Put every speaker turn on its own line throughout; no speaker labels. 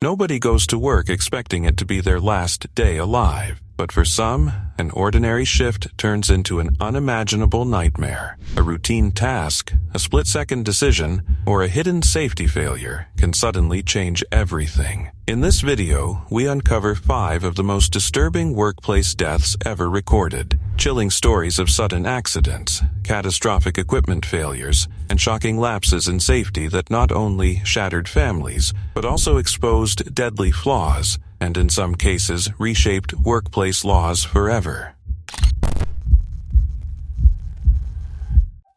Nobody goes to work expecting it to be their last day alive. But for some, an ordinary shift turns into an unimaginable nightmare. A routine task, a split-second decision, or a hidden safety failure can suddenly change everything. In this video, we uncover 5 of the most disturbing workplace deaths ever recorded. Chilling stories of sudden accidents, catastrophic equipment failures, and shocking lapses in safety that not only shattered families, but also exposed deadly flaws, and in some cases reshaped workplace laws forever.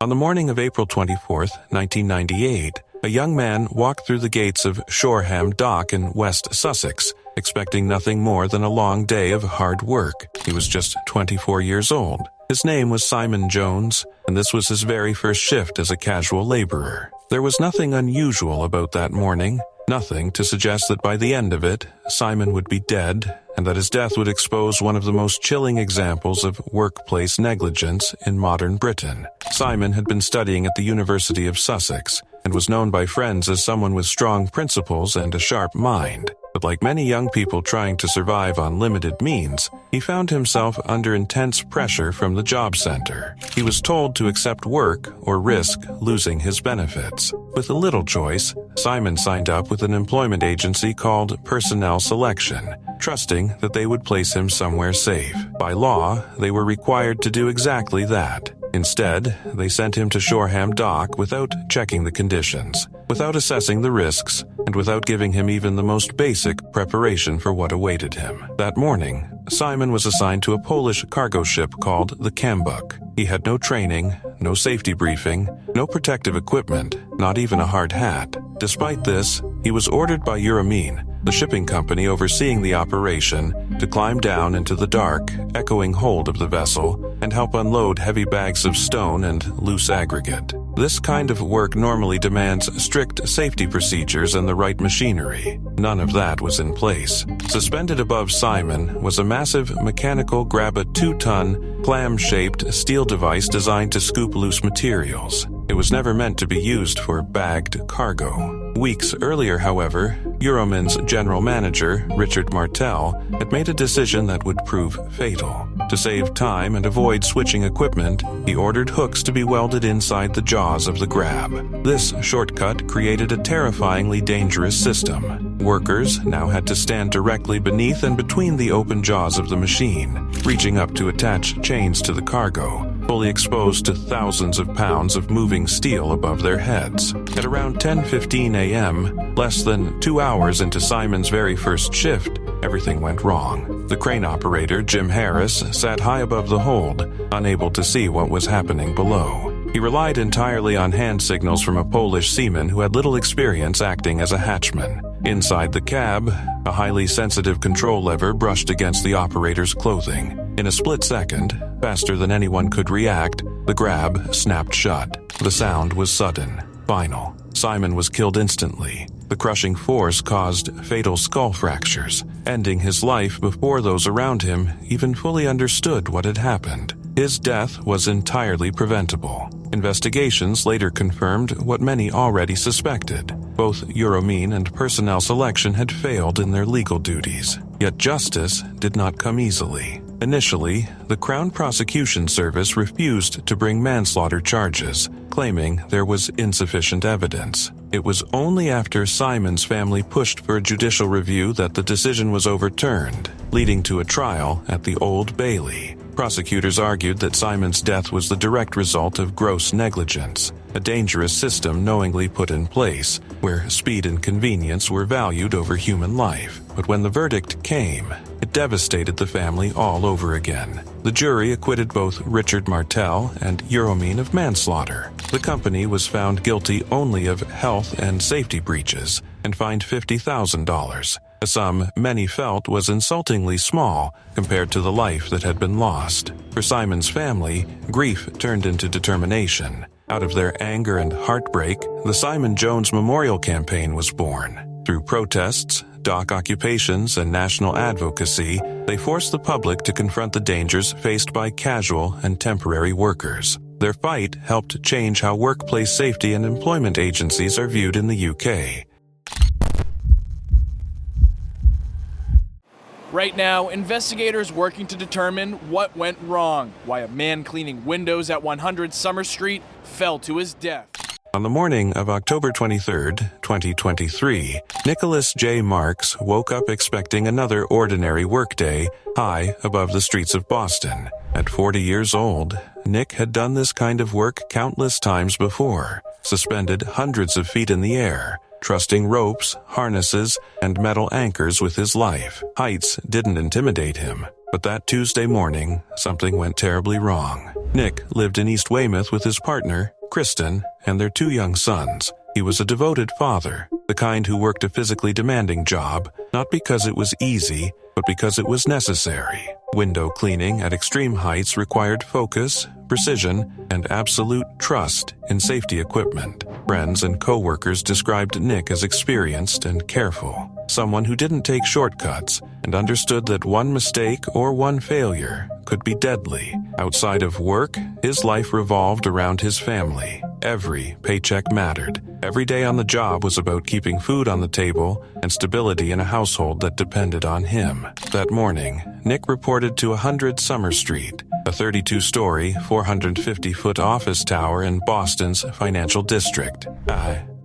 On the morning of April 24, 1998, a young man walked through the gates of Shoreham Dock in West Sussex, expecting nothing more than a long day of hard work. He was just 24 years old. His name was Simon Jones, and this was his very first shift as a casual laborer. There was nothing unusual about that morning. Nothing to suggest that by the end of it, Simon would be dead, and that his death would expose one of the most chilling examples of workplace negligence in modern Britain. Simon had been studying at the University of Sussex, and was known by friends as someone with strong principles and a sharp mind. But like many young people trying to survive on limited means, he found himself under intense pressure from the job center. He was told to accept work or risk losing his benefits. With a little choice, Simon signed up with an employment agency called Personnel Selection, trusting that they would place him somewhere safe. By law, they were required to do exactly that. Instead, they sent him to Shoreham Dock without checking the conditions, without assessing the risks, and without giving him even the most basic preparation for what awaited him. That morning, Simon was assigned to a Polish cargo ship called the Kambuk. He had no training, no safety briefing, no protective equipment, not even a hard hat. Despite this, he was ordered by Euromine, the shipping company overseeing the operation, to climb down into the dark, echoing hold of the vessel and help unload heavy bags of stone and loose aggregate. This kind of work normally demands strict safety procedures and the right machinery. None of that was in place. Suspended above Simon was a massive mechanical grab-a-2-ton, clam-shaped steel device designed to scoop loose materials. It was never meant to be used for bagged cargo. Weeks earlier, however, Euromine's general manager, Richard Martel, had made a decision that would prove fatal. To save time and avoid switching equipment, he ordered hooks to be welded inside the jaws of the grab. This shortcut created a terrifyingly dangerous system. Workers now had to stand directly beneath and between the open jaws of the machine, reaching up to attach chains to the cargo, fully exposed to thousands of pounds of moving steel above their heads. At around 10:15 a.m., less than 2 hours into Simon's very first shift, everything went wrong. The crane operator, Jim Harris, sat high above the hold, unable to see what was happening below. He relied entirely on hand signals from a Polish seaman who had little experience acting as a hatchman. Inside the cab, a highly sensitive control lever brushed against the operator's clothing. In a split second, faster than anyone could react, the grab snapped shut. The sound was sudden, final. Simon was killed instantly. The crushing force caused fatal skull fractures, ending his life before those around him even fully understood what had happened. His death was entirely preventable. Investigations later confirmed what many already suspected. Both Euromine and Personnel Selection had failed in their legal duties. Yet justice did not come easily. Initially, the Crown Prosecution Service refused to bring manslaughter charges, claiming there was insufficient evidence. It was only after Simon's family pushed for a judicial review that the decision was overturned, leading to a trial at the Old Bailey. Prosecutors argued that Simon's death was the direct result of gross negligence, a dangerous system knowingly put in place, where speed and convenience were valued over human life. But when the verdict came, it devastated the family all over again. The jury acquitted both Richard Martel and Euromine of manslaughter. The company was found guilty only of health and safety breaches and fined $50,000. A sum many felt was insultingly small compared to the life that had been lost. For Simon's family, grief turned into determination. Out of their anger and heartbreak, the Simon Jones Memorial Campaign was born. Through protests, dock occupations, and national advocacy, they forced the public to confront the dangers faced by casual and temporary workers. Their fight helped change how workplace safety and employment agencies are viewed in the UK.
Right now, investigators working to determine what went wrong, why a man cleaning windows at 100 Summer Street fell to his death.
On the morning of October 23, 2023, Nicholas J. Marks woke up expecting another ordinary workday high above the streets of Boston. At 40 years old, Nick had done this kind of work countless times before, suspended hundreds of feet in the air, trusting ropes, harnesses, and metal anchors with his life. Heights didn't intimidate him, but that Tuesday morning, something went terribly wrong. Nick lived in East Weymouth with his partner, Kristen, and their 2 young sons. He was a devoted father, the kind who worked a physically demanding job, not because it was easy, but because it was necessary. Window cleaning at extreme heights required focus, precision, and absolute trust in safety equipment. Friends and co-workers described Nick as experienced and careful, someone who didn't take shortcuts and understood that one mistake or one failure could be deadly. Outside of work, his life revolved around his family. Every paycheck mattered. Every day on the job was about keeping food on the table and stability in a household that depended on him. That morning, Nick reported to 100 Summer Street, a 32-story, 450-foot office tower in Boston's financial district.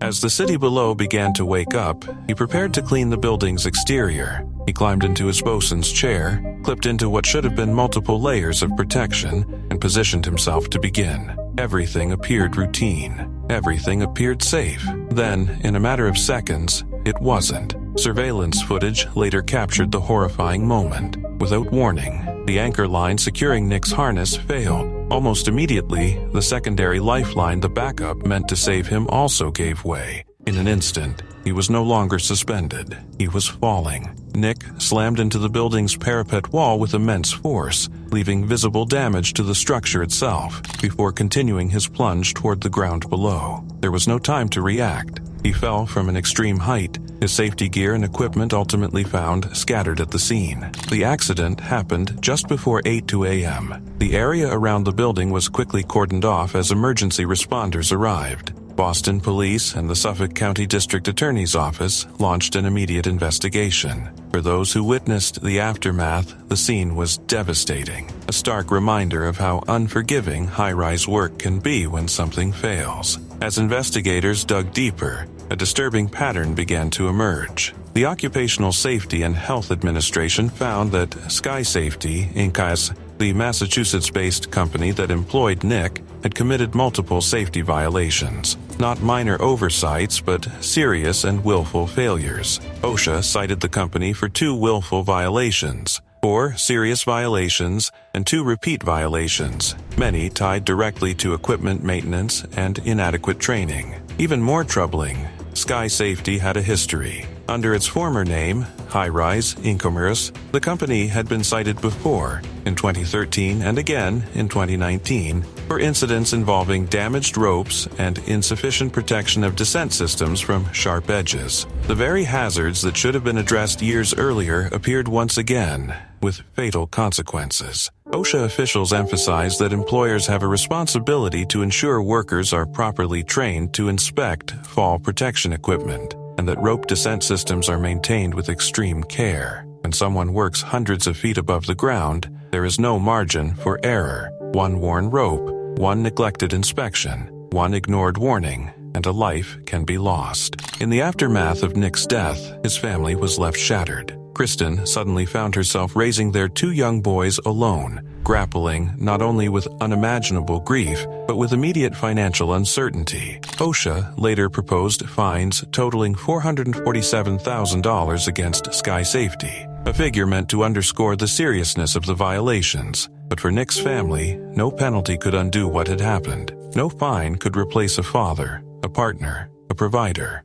As the city below began to wake up, he prepared to clean the building's exterior. He climbed into his bosun's chair, clipped into what should have been multiple layers of protection, and positioned himself to begin. Everything appeared routine. Everything appeared safe. Then, in a matter of seconds, it wasn't. Surveillance footage later captured the horrifying moment. Without warning, the anchor line securing Nick's harness failed. Almost immediately, the secondary lifeline, the backup meant to save him, also gave way. In an instant, he was no longer suspended. He was falling. Nick slammed into the building's parapet wall with immense force, leaving visible damage to the structure itself, before continuing his plunge toward the ground below. There was no time to react. He fell from an extreme height, his safety gear and equipment ultimately found scattered at the scene. The accident happened just before 8:02 a.m. The area around the building was quickly cordoned off as emergency responders arrived. Boston Police and the Suffolk County District Attorney's Office launched an immediate investigation. For those who witnessed the aftermath, the scene was devastating, a stark reminder of how unforgiving high-rise work can be when something fails. As investigators dug deeper, a disturbing pattern began to emerge. The Occupational Safety and Health Administration found that Sky Safety, Inc., the Massachusetts-based company that employed Nick, had committed multiple safety violations. Not minor oversights, but serious and willful failures. OSHA cited the company for 2 willful violations, 4 serious violations, and 2 repeat violations, many tied directly to equipment maintenance and inadequate training. Even more troubling, Sky Safety had a history. Under its former name, High-Rise Incommerce, the company had been cited before, in 2013 and again in 2019, for incidents involving damaged ropes and insufficient protection of descent systems from sharp edges. The very hazards that should have been addressed years earlier appeared once again, with fatal consequences. OSHA officials emphasized that employers have a responsibility to ensure workers are properly trained to inspect fall protection equipment, and that rope descent systems are maintained with extreme care. When someone works hundreds of feet above the ground, there is no margin for error. One worn rope, one neglected inspection, one ignored warning, and a life can be lost. In the aftermath of Nick's death, his family was left shattered. Kristen suddenly found herself raising their 2 young boys alone, grappling not only with unimaginable grief, but with immediate financial uncertainty. OSHA later proposed fines totaling $447,000 against Sky Safety, a figure meant to underscore the seriousness of the violations. But for Nick's family, no penalty could undo what had happened. No fine could replace a father, a partner, a provider.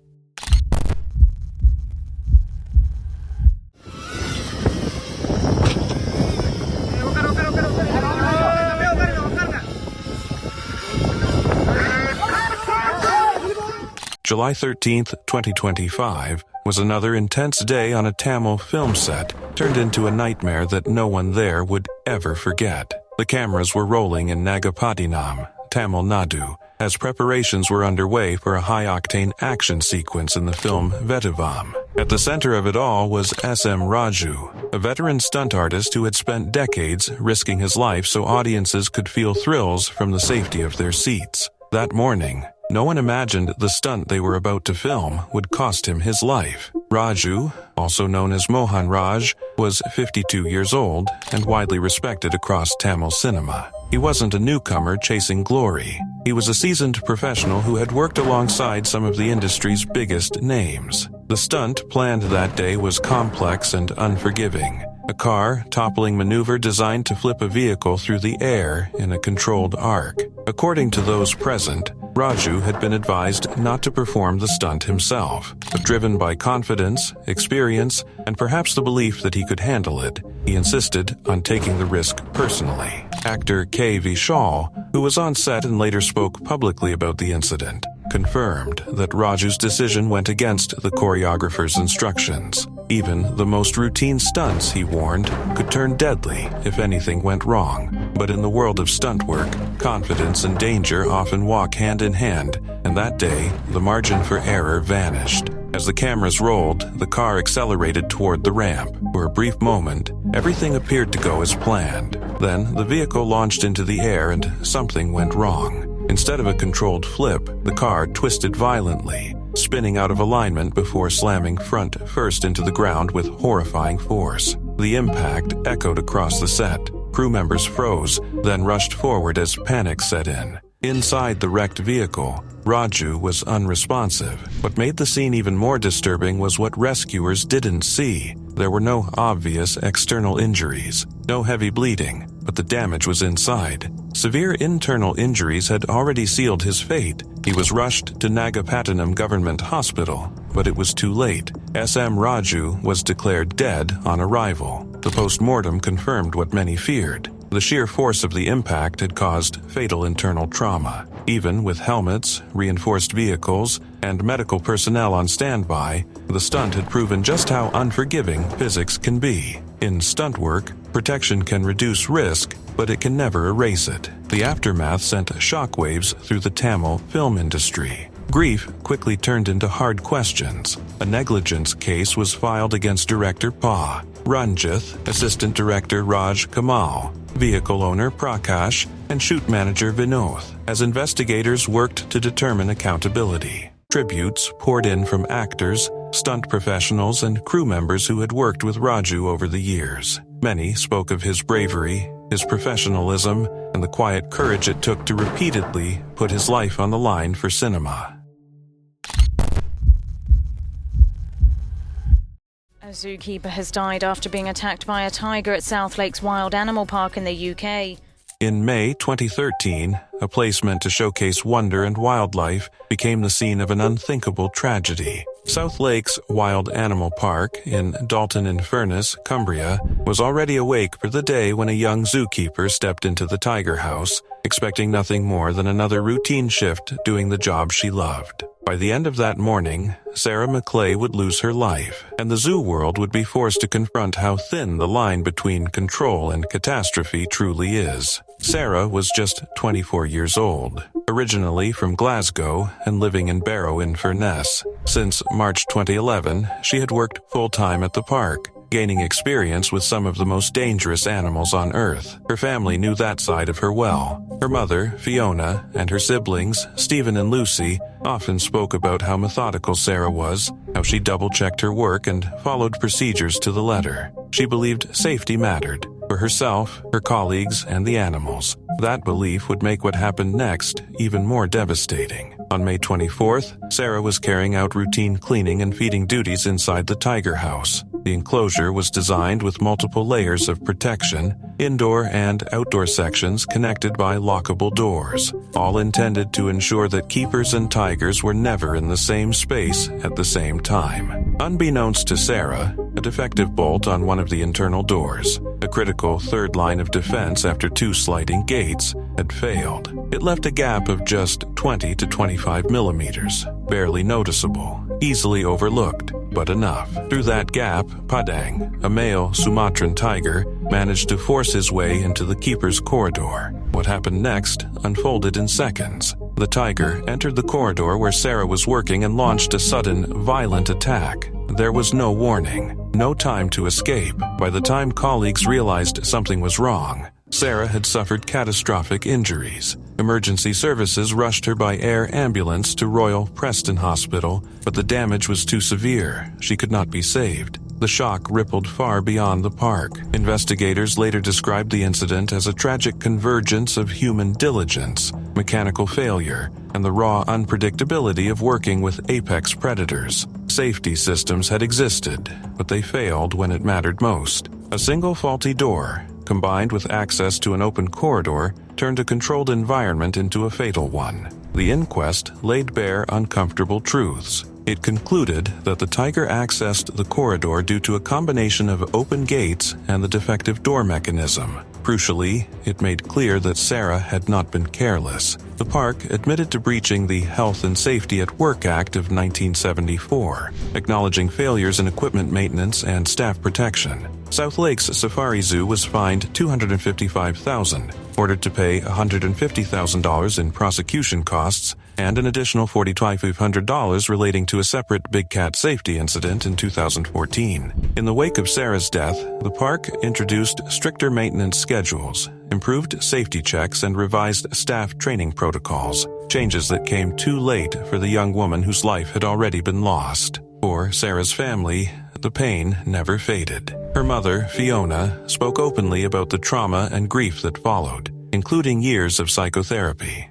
July 13, 2025, was another intense day on a Tamil film set, turned into a nightmare that no one there would ever forget. The cameras were rolling in Nagapattinam, Tamil Nadu, as preparations were underway for a high-octane action sequence in the film Vetivam. At the center of it all was S.M. Raju, a veteran stunt artist who had spent decades risking his life so audiences could feel thrills from the safety of their seats. That morning, no one imagined the stunt they were about to film would cost him his life. Raju, also known as Mohan Raj, was 52 years old and widely respected across Tamil cinema. He wasn't a newcomer chasing glory. He was a seasoned professional who had worked alongside some of the industry's biggest names. The stunt planned that day was complex and unforgiving. A car toppling maneuver designed to flip a vehicle through the air in a controlled arc. According to those present, Raju had been advised not to perform the stunt himself, but driven by confidence, experience, and perhaps the belief that he could handle it, he insisted on taking the risk personally. Actor K. Vishal, who was on set and later spoke publicly about the incident, confirmed that Raju's decision went against the choreographer's instructions. Even the most routine stunts, he warned, could turn deadly if anything went wrong. But in the world of stunt work, confidence and danger often walk hand in hand, and that day, the margin for error vanished. As the cameras rolled, the car accelerated toward the ramp. For a brief moment, everything appeared to go as planned. Then, the vehicle launched into the air and something went wrong. Instead of a controlled flip, the car twisted violently, spinning out of alignment before slamming front first into the ground with horrifying force. The impact echoed across the set. Crew members froze, then rushed forward as panic set in. Inside the wrecked vehicle, Raju was unresponsive. What made the scene even more disturbing was what rescuers didn't see. There were no obvious external injuries, no heavy bleeding, but the damage was inside. Severe internal injuries had already sealed his fate. He was rushed to Nagapattinam Government Hospital, but it was too late. S.M. Raju was declared dead on arrival. The post-mortem confirmed what many feared. The sheer force of the impact had caused fatal internal trauma. Even with helmets, reinforced vehicles, and medical personnel on standby, the stunt had proven just how unforgiving physics can be. In stunt work, protection can reduce risk, but it can never erase it. The aftermath sent shockwaves through the Tamil film industry. Grief quickly turned into hard questions. A negligence case was filed against director Pa Ranjith, assistant director Raj Kamal, vehicle owner Prakash, and shoot manager Vinod, as investigators worked to determine accountability. Tributes poured in from actors, stunt professionals, and crew members who had worked with Raju over the years. Many spoke of his bravery, his professionalism, and the quiet courage it took to repeatedly put his life on the line for cinema.
A zookeeper has died after being attacked by a tiger at South Lakes Wild Animal Park in the UK.
In May 2013, a place meant to showcase wonder and wildlife became the scene of an unthinkable tragedy. South Lakes Wild Animal Park in Dalton-in-Furness, Cumbria, was already awake for the day when a young zookeeper stepped into the tiger house, expecting nothing more than another routine shift doing the job she loved. By the end of that morning, Sarah McClay would lose her life, and the zoo world would be forced to confront how thin the line between control and catastrophe truly is. Sarah was just 24 years old, originally from Glasgow and living in Barrow-in-Furness. Since March 2011, she had worked full-time at the park, gaining experience with some of the most dangerous animals on Earth. Her family knew that side of her well. Her mother, Fiona, and her siblings, Stephen and Lucy, often spoke about how methodical Sarah was, how she double-checked her work and followed procedures to the letter. She believed safety mattered, for herself, her colleagues, and the animals. That belief would make what happened next even more devastating. On May 24th, Sarah was carrying out routine cleaning and feeding duties inside the tiger house. The enclosure was designed with multiple layers of protection, indoor and outdoor sections connected by lockable doors, all intended to ensure that keepers and tigers were never in the same space at the same time. Unbeknownst to Sarah, a defective bolt on one of the internal doors, a critical third line of defense after 2 sliding gates, had failed. It left a gap of just 20 to 25 millimeters, barely noticeable, easily overlooked, but enough. Through that gap, Padang, a male Sumatran tiger, managed to force his way into the keeper's corridor. What happened next unfolded in seconds. The tiger entered the corridor where Sarah was working and launched a sudden, violent attack. There was no warning, no time to escape. By the time colleagues realized something was wrong, Sarah had suffered catastrophic injuries. Emergency services rushed her by air ambulance to Royal Preston Hospital, but the damage was too severe. She could not be saved. The shock rippled far beyond the park. Investigators later described the incident as a tragic convergence of human diligence, mechanical failure, and the raw unpredictability of working with apex predators. Safety systems had existed, but they failed when it mattered most. A single faulty door, combined with access to an open corridor, turned a controlled environment into a fatal one. The inquest laid bare uncomfortable truths. It concluded that the tiger accessed the corridor due to a combination of open gates and the defective door mechanism. Crucially, it made clear that Sarah had not been careless. The park admitted to breaching the Health and Safety at Work Act of 1974, acknowledging failures in equipment maintenance and staff protection. South Lakes Safari Zoo was fined $255,000, ordered to pay $150,000 in prosecution costs, and an additional $4,500 relating to a separate big cat safety incident in 2014. In the wake of Sarah's death, the park introduced stricter maintenance schedules, improved safety checks, and revised staff training protocols, changes that came too late for the young woman whose life had already been lost. For Sarah's family, the pain never faded. Her mother, Fiona, spoke openly about the trauma and grief that followed, including years of psychotherapy.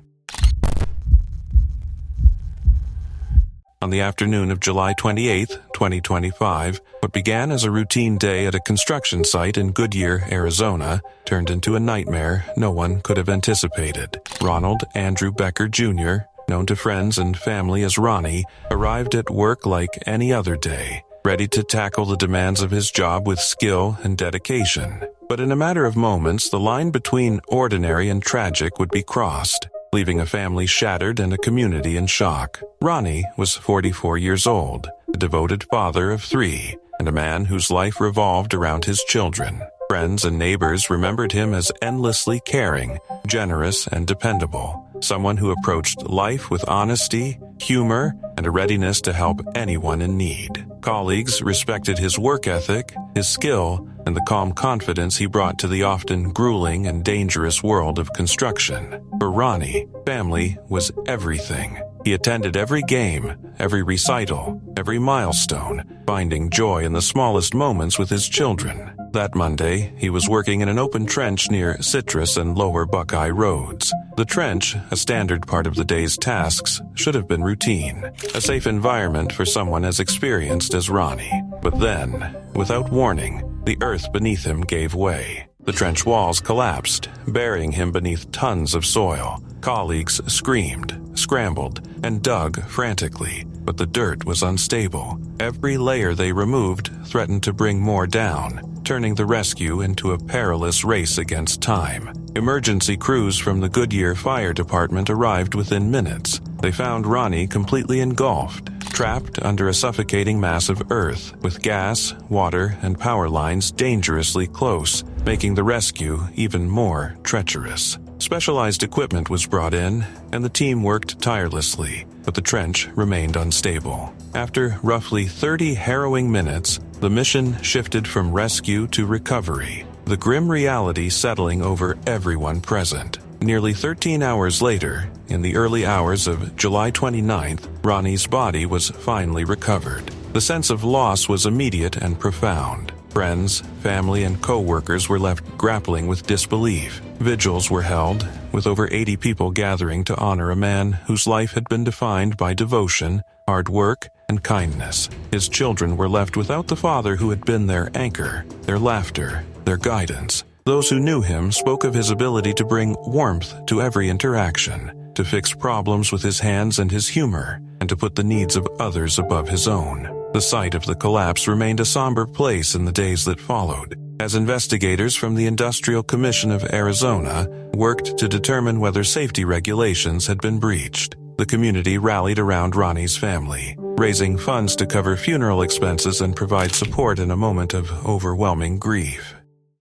On the afternoon of July 28, 2025, what began as a routine day at a construction site in Goodyear, Arizona, turned into a nightmare no one could have anticipated. Ronald Andrew Becker Jr., known to friends and family as Ronnie, arrived at work like any other day, ready to tackle the demands of his job with skill and dedication. But in a matter of moments, the line between ordinary and tragic would be crossed, leaving a family shattered and a community in shock. Ronnie was 44 years old, a devoted father of 3, and a man whose life revolved around his children. Friends and neighbors remembered him as endlessly caring, generous, and dependable, someone who approached life with honesty, humor, and a readiness to help anyone in need. Colleagues respected his work ethic, his skill, and the calm confidence he brought to the often grueling and dangerous world of construction. For Ronnie, family was everything. He attended every game, every recital, every milestone, finding joy in the smallest moments with his children. That Monday, he was working in an open trench near Citrus and Lower Buckeye Roads. The trench, a standard part of the day's tasks, should have been routine, a safe environment for someone as experienced as Ronnie. But then, without warning, the earth beneath him gave way. The trench walls collapsed, burying him beneath tons of soil. Colleagues screamed, scrambled, and dug frantically, but the dirt was unstable. Every layer they removed threatened to bring more down, turning the rescue into a perilous race against time. Emergency crews from the Goodyear Fire Department arrived within minutes. They found Ronnie completely engulfed, trapped under a suffocating mass of earth, with gas, water, and power lines dangerously close, making the rescue even more treacherous. Specialized equipment was brought in, and the team worked tirelessly, but the trench remained unstable. After roughly 30 harrowing minutes, the mission shifted from rescue to recovery, the grim reality settling over everyone present. Nearly 13 hours later, in the early hours of July 29th, Ronnie's body was finally recovered. The sense of loss was immediate and profound. Friends, family, and co-workers were left grappling with disbelief. Vigils were held, with over 80 people gathering to honor a man whose life had been defined by devotion, hard work, and kindness. His children were left without the father who had been their anchor, their laughter, their guidance. Those who knew him spoke of his ability to bring warmth to every interaction, to fix problems with his hands and his humor, and to put the needs of others above his own. The site of the collapse remained a somber place in the days that followed, as investigators from the Industrial Commission of Arizona worked to determine whether safety regulations had been breached. The community rallied around Ronnie's family, raising funds to cover funeral expenses and provide support in a moment of overwhelming grief.